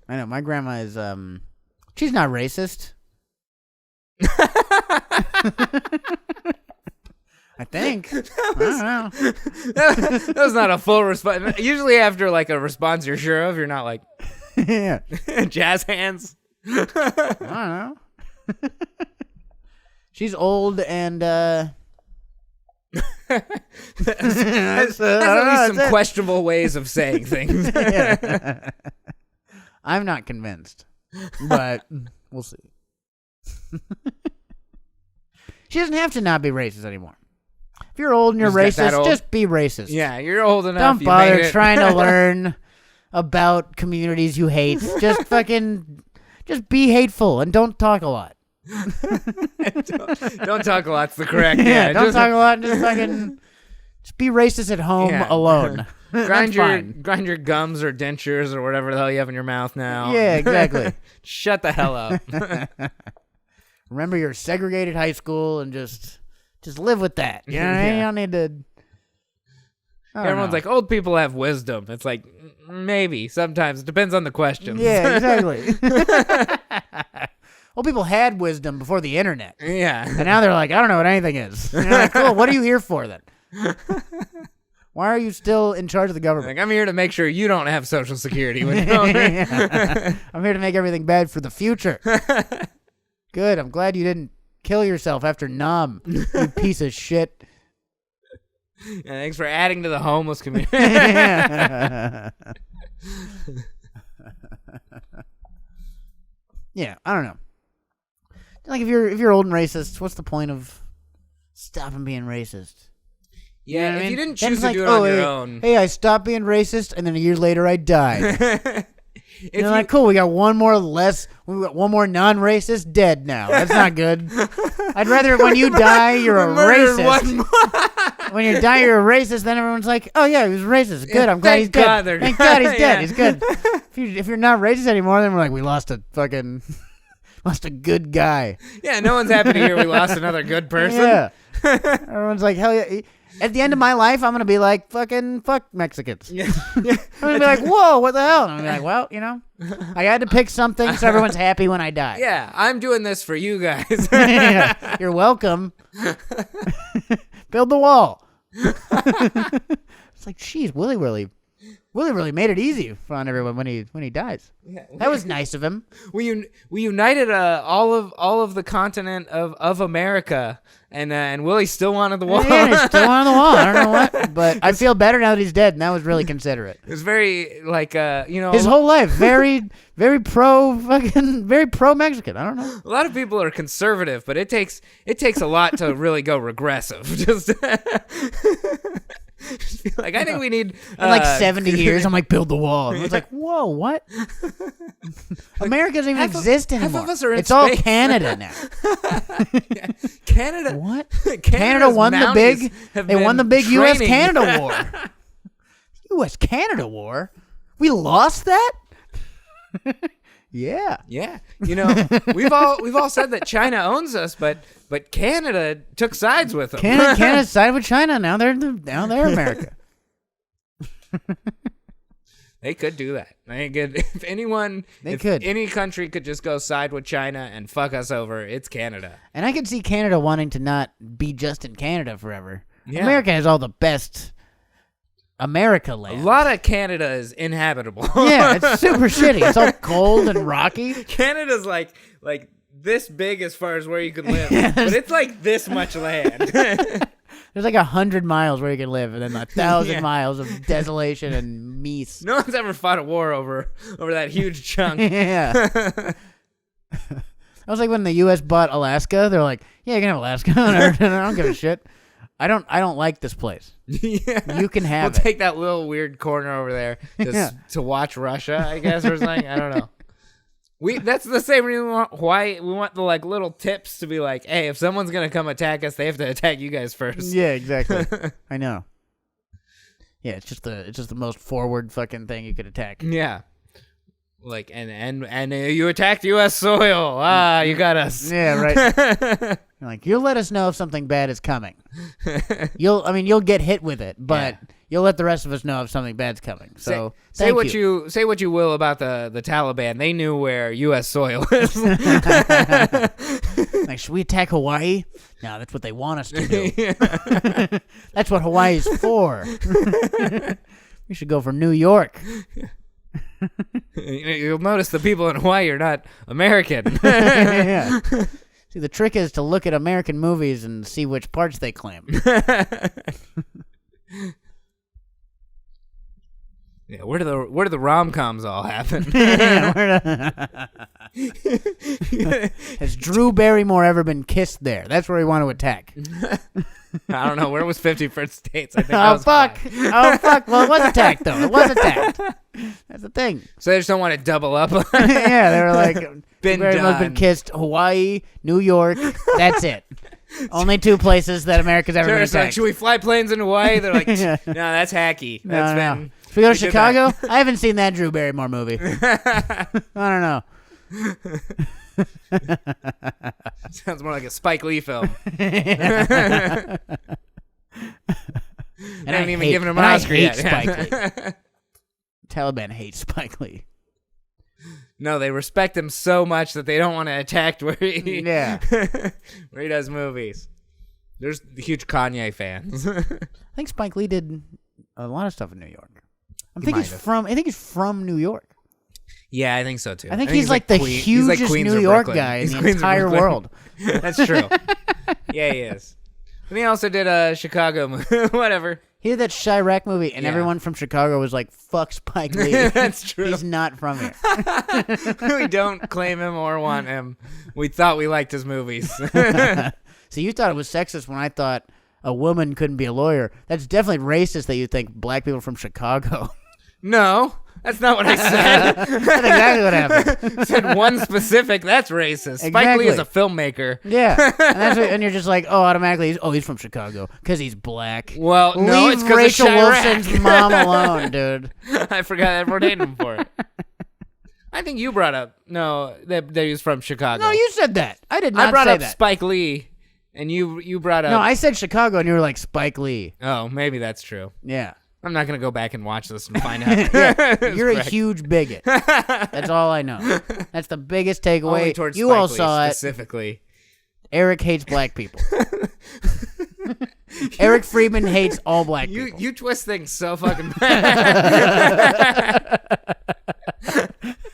I know. My grandma is, she's not racist. I think. I don't know. That was not a full response. Usually after like a response you're sure of, you're not like, yeah. jazz hands. I don't know. She's old and has at least some questionable ways of saying things. Yeah. I'm not convinced, but we'll see. She doesn't have to not be racist anymore. If you're old and you're racist, just be racist. Yeah, you're old enough. Don't bother trying to learn about communities you hate. Just be hateful and don't talk a lot. Don't talk a lot's the correct. Yeah, don't talk a lot. Just be racist at home alone. Grind your gums or dentures or whatever the hell you have in your mouth now. Yeah, exactly. Shut the hell up. Remember your segregated high school and just live with that. You know what I mean? You don't need to. Everyone's like, old people have wisdom. It's like, maybe sometimes it depends on the questions. Yeah, exactly. Old people had wisdom before the internet. Yeah. And now they're like, I don't know what anything is. And you're like, cool. What are you here for then? Why are you still in charge of the government? Like, I'm here to make sure you don't have Social Security. When you I'm here to make everything bad for the future. Good. I'm glad you didn't kill yourself after Nam, you piece of shit. Yeah, thanks for adding to the homeless community. Yeah, I don't know. Like if you're old and racist, what's the point of stopping being racist? Yeah, You know what I if mean? you didn't Then choose it's to do like, it on your hey, own. Hey, I stopped being racist, and then a year later I died. If You're like, cool, we got one more non-racist dead now. That's not good. I'd rather when you die, you're a racist. When you die, you're a racist, then everyone's like, oh yeah, he was racist. Good, Yeah, I'm glad he's thank dead. God Thank God he's dead. Yeah. He's good. If you're not racist anymore, then we're like, we lost a good guy. Yeah, no one's happy to hear we lost another good person. Yeah. Everyone's like, hell yeah. At the end of my life, I'm gonna be like, fuck Mexicans. Yeah. I'm gonna be like, whoa, what the hell? And I'm gonna be like, well, I had to pick something so everyone's happy when I die. Yeah, I'm doing this for you guys. Yeah, you're welcome. Build the wall. It's like, geez, Willie really made it easy on everyone when he dies. Yeah. That was nice of him. We united all of the continent of America, and Willie still wanted the wall. Yeah, he's still on the wall. I don't know what, but I feel better now that he's dead, and that was really considerate. It was very his whole life very pro Mexican. I don't know. A lot of people are conservative, but it takes a lot to really go regressive. Just be like, I think we need in like 70 years. I'm like, build the wall. And it's like, whoa, what? America doesn't even exist anymore. Half of us are in it's all space. Canada now. Yeah. Canada. What? Canada's Canada won the big. They won the big training. U.S.-Canada war. U.S.-Canada war. We lost that. Yeah. Yeah. We've all said that China owns us, but Canada took sides with them. Canada sided with China. Now they're America. They could do that. They could. If any country could just go side with China and fuck us over, it's Canada. And I could see Canada wanting to not be just in Canada forever. Yeah. America has all the best America land. A lot of Canada is inhabitable. Yeah, it's super shitty. It's all cold and rocky. Canada's like this big as far as where you can live, but it's like this much land. There's like 100 miles where you can live, and then 1,000 miles of desolation and meese. No one's ever fought a war over that huge chunk. Yeah. That was like when the U.S. bought Alaska. They're like, yeah, you can have Alaska. I don't give a shit. I don't like this place. Yeah. You can have We'll take that little weird corner over there to watch Russia, I guess, or something. I don't know. That's the same reason we want Hawaii. We want the little tips to be like, hey, if someone's gonna come attack us, they have to attack you guys first. Yeah, exactly. I know. Yeah, it's just the most forward fucking thing you could attack. Yeah. Like and you attacked U.S. soil. Ah, you got us. Yeah, right. Like, you'll let us know if something bad is coming. You'll get hit with it, but you'll let the rest of us know if something bad's coming. So say what you will about the Taliban. They knew where U.S. soil is. Like, should we attack Hawaii? No, that's what they want us to do. Yeah. That's what Hawaii's for. We should go for New York. You'll notice the people in Hawaii are not American. Yeah. See, the trick is to look at American movies and see which parts they claim. Yeah, where do the rom-coms all happen? Has Drew Barrymore ever been kissed there? That's where we want to attack. I don't know. Where was 50 First Dates? I think Oh, fuck. Well, it was attacked, though. It was attacked. That's the thing. So they just don't want to double up. Yeah, they were like, been Barrymore's been kissed. Hawaii, New York. That's it. Only two places that America's ever been attacked. Like, should we fly planes in Hawaii? They're like, no, that's hacky. No. Should we go to Chicago? I haven't seen that Drew Barrymore movie. I don't know. Sounds more like a Spike Lee film. And I haven't even given him an Oscar yet. Spike Lee. Taliban hates Spike Lee. No, they respect him so much that they don't want to attack where he where he does movies. There's huge Kanye fans. I think Spike Lee did a lot of stuff in New York. I think he's from New York. Yeah, I think so too. I think he's like the hugest New York guy in the entire world. That's true. Yeah, he is. And he also did Chicago movie. Whatever. He did that Chirac movie, and everyone from Chicago was like, fuck Spike Lee. That's true. He's not from here. We don't claim him or want him. We thought we liked his movies. So you thought it was sexist when I thought a woman couldn't be a lawyer. That's definitely racist that you think black people from Chicago. No, that's not what I said. That's exactly what happened. I said one specific. That's racist. Spike Lee is a filmmaker. Yeah, and you're just like, oh, automatically, he's from Chicago because he's black. Well, no, Leave it's because Rachel of Chirac. Wilson's mom alone, dude. I forgot everyone hated him for it. I think you brought up that he was from Chicago. No, you said that. I did not. I brought say up that. Spike Lee And you brought up. No, I said Chicago, and you were like Spike Lee. Oh, maybe that's true. Yeah. I'm not gonna go back and watch this and find out. You're a huge bigot. That's all I know. That's the biggest takeaway. Only towards You Spike all Lee saw it. specifically. Eric hates black people. Eric Friedman hates all black people. You twist things so fucking bad.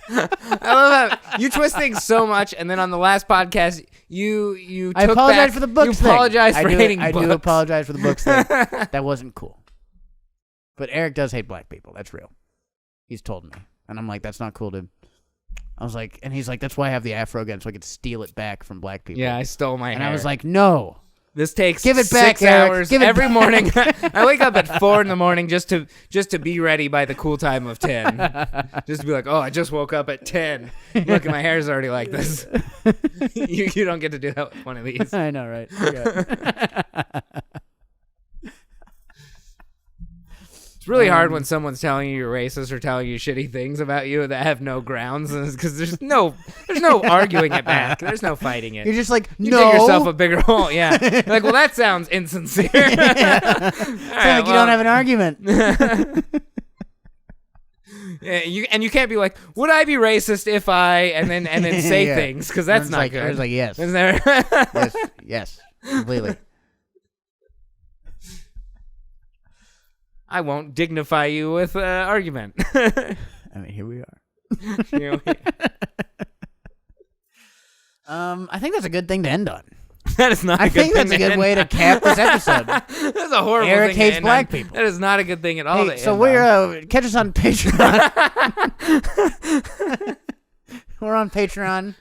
I love how you twist things so much, and then on the last podcast, you I took apologize back, for the books You apologize for hating I books. do apologize for the books thing. That wasn't cool. But Eric does hate black people. That's real. He's told me. And I'm like, that's not cool, dude. I was like, and he's like, that's why I have the afro again, so I could steal it back from black people. Yeah, I stole my hair. And I was like, no. This takes Give it back, 6 Eric. hours Give it every back. morning. I wake up at 4 a.m. just to be ready by the cool time of 10. Just to be like, oh, I just woke up at 10. Look, my hair's already like this. you don't get to do that with one of these. I know, right? It's really hard when someone's telling you you're racist or telling you shitty things about you that have no grounds, because there's no arguing it back. There's no fighting it. You're just like, You no. dig yourself a bigger hole. Yeah. You're like, well, that sounds insincere. It's like you don't have an argument. Yeah, you can't be like, would I be racist if I and then say Yeah. things, because that's not like, good. It's like, yes. Isn't there? yes, completely. I won't dignify you with argument. I mean, here we are. I think that's a good thing to end on. That is not. I think that's a good way to cap this episode. That's a horrible Eric thing. hates to end black on. people. That is not a good thing at all. Hey, so we're catch us on Patreon. We're on Patreon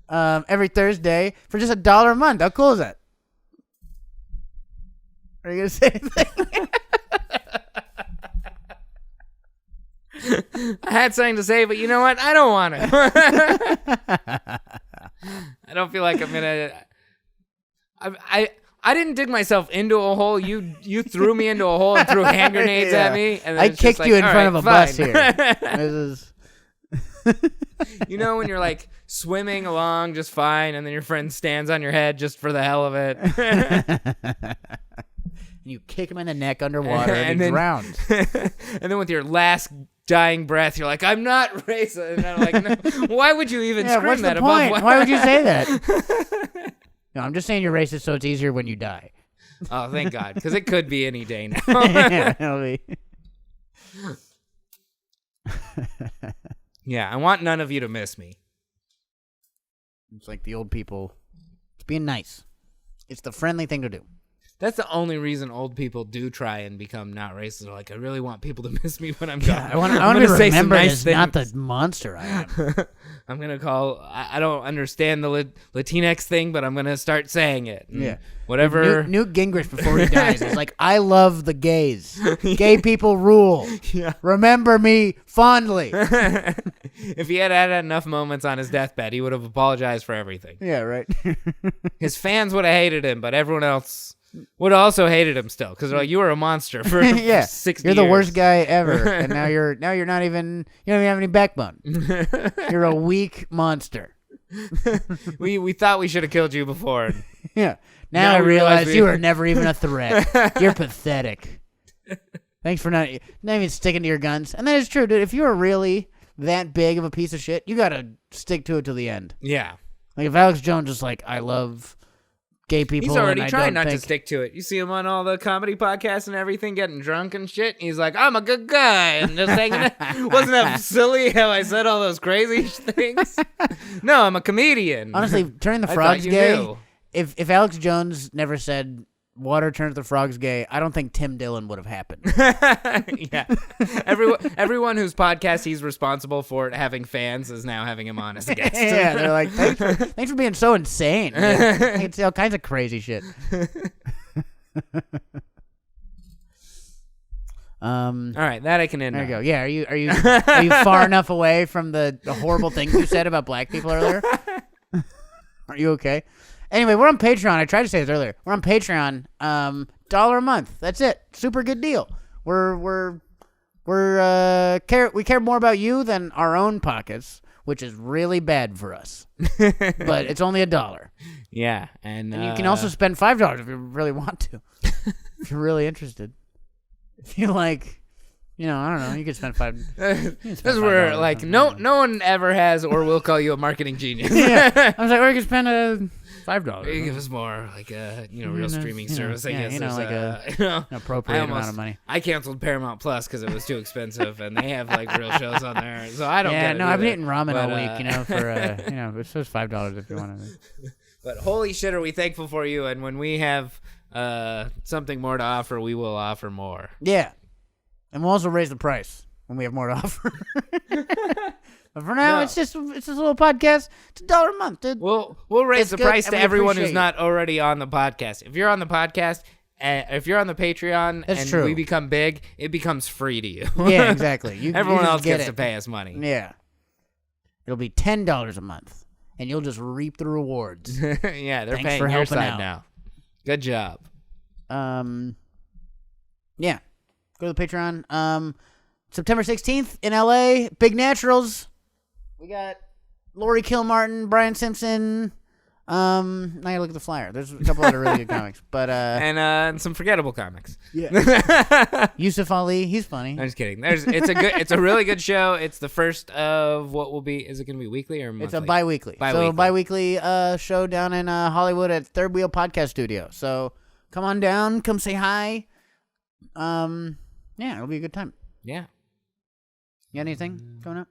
every Thursday for just $1 a month. How cool is that? Are you gonna say anything? I had something to say, but you know what? I don't want to. I don't feel like I'm gonna. I didn't dig myself into a hole. You threw me into a hole and threw hand grenades at me. And then I it's just kicked like, you in all front right, of a bus fine. here. This is. You know when you're like swimming along just fine, and then your friend stands on your head just for the hell of it. You kick him in the neck underwater and he then, drowns. And then with your last dying breath, you're like, I'm not racist. And I'm like, no. Why would you even scream what's that the above? point? Why would you say that? No, I'm just saying you're racist, so it's easier when you die. Oh, thank God, because it could be any day now. Yeah, it'll be. Yeah, I want none of you to miss me. It's like the old people. It's being nice. It's the friendly thing to do. That's the only reason old people do try and become not racist. They're like, I really want people to miss me when I'm gone. I want I'm to be gonna say some remembered nice as things. not the monster I am. I'm going to call, I don't understand the Latinx thing, but I'm going to start saying it. And Yeah. Whatever. Newt Gingrich, before he dies, is like, I love the gays. Gay people rule. Yeah. Remember me fondly. If he had had enough moments on his deathbed, he would have apologized for everything. Yeah, right. His fans would have hated him, but everyone else would have also hated him still, because they're like, you were a monster for Yeah, 60 you're the years. worst guy ever, and now you're not even, you don't even have any backbone. You're a weak monster. We thought we should have killed you before. Yeah. Now I we realize realize you were never even a threat. You're pathetic. Thanks for not even sticking to your guns. And that is true, dude. If you were really that big of a piece of shit, you gotta stick to it till the end. Yeah. Like if Alex Jones is like, I love gay people. He's already and I trying don't not to think... stick to it. You see him on all the comedy podcasts and everything, getting drunk and shit. He's like, I'm a good guy. And just hanging out. Wasn't that silly how I said all those crazy things? No, I'm a comedian. Honestly, turning the I frogs thought you gay. knew. If Alex Jones never said water turns the frogs gay, I don't think Tim Dillon would have happened. Yeah. Everyone whose podcast he's responsible for having fans is now having him on as a guest. Yeah, they're like, thanks for being so insane. It's all kinds of crazy shit. All right, that I can end There you on. go. Yeah, are you far enough away from the horrible things you said about black people earlier? Are you okay? Anyway, we're on Patreon. I tried to say this earlier. We're on Patreon. $1 a month. That's it. Super good deal. We care more about you than our own pockets. which is really bad for us. But it's only $1. Yeah, and you can also spend $5 if you really want to. If you're really interested. If you like, I don't know, you could spend $5. This is where like no one ever has or will call you a marketing genius. Yeah, I was like, or you could spend $5. You give us more like a real streaming service. I guess like an appropriate amount of money. I canceled Paramount Plus because it was too expensive, and they have like real shows on there, so I don't. Yeah, get it I've been either. eating ramen all week, for it's just $5 if you want to. But holy shit, are we thankful for you? And when we have something more to offer, we will offer more. Yeah, and we'll also raise the price when we have more to offer. But for now, it's just a little podcast. It's $1 a month, dude. We'll raise the price to everyone who's not already on the podcast. If you're on the podcast, if you're on the Patreon, and we become big, it becomes free to you. Yeah, exactly. Everyone else gets to pay us money. Yeah, it'll be $10 a month, and you'll just reap the rewards. Yeah, they're Thanks paying for your helping side out. now. Good job. Yeah, go to the Patreon. September 16th in LA, Big Naturals. We got Lori Kilmartin, Brian Simpson. Now you gotta look at the flyer. There's a couple other really good comics, but and some forgettable comics. Yeah. Yusuf Ali, he's funny. I'm just kidding. It's a really good show. It's the first of what will be. Is it going to be weekly or monthly? It's a bi-weekly. So bi-weekly show down in Hollywood at Third Wheel Podcast Studio. So come on down, come say hi. Yeah, it'll be a good time. Yeah. You got anything coming up?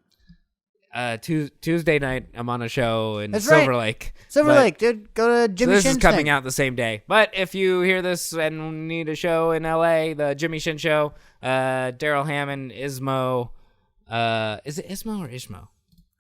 Tuesday night, I'm on a show in That's Silver right. Lake. Silver Lake, dude. Go to Jimmy This Shin's is coming thing. out the same day. But if you hear this and need a show in LA, the Jimmy Shin show, Daryl Hammond, Ismo, is it Ismo or Ishmo?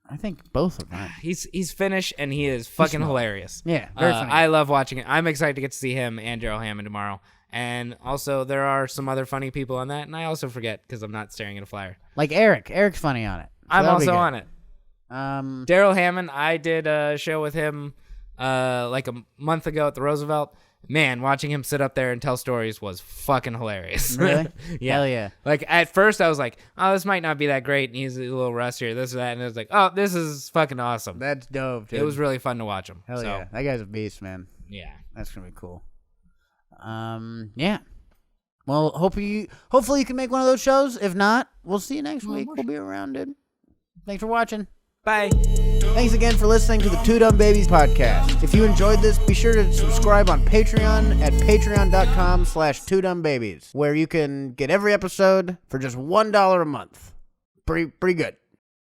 I think both of them. He's Finnish and he is fucking hilarious. Yeah, very funny. I love watching it. I'm excited to get to see him and Daryl Hammond tomorrow. And also, there are some other funny people on that, and I also forget because I'm not staring at a flyer. Like Eric. Eric's funny on it. So I'm that'll be also good. on it. Daryl Hammond, I did a show with him like a month ago at the Roosevelt. Man, watching him sit up there and tell stories was fucking hilarious. Really? Yeah. Hell yeah. Like, at first, I was like, oh, this might not be that great, and he's a little rustier, this or that. And I was like, oh, this is fucking awesome. That's dope, dude. It was really fun to watch him. Hell yeah. That guy's a beast, man. Yeah. That's going to be cool. Yeah. Well, hopefully you can make one of those shows. If not, we'll see you next week. We'll be around, dude. Thanks for watching. Bye. Thanks again for listening to the Two Dumb Babies podcast. If you enjoyed this, be sure to subscribe on Patreon at patreon.com/twodumbbabies, where you can get every episode for just $1 a month. Pretty good.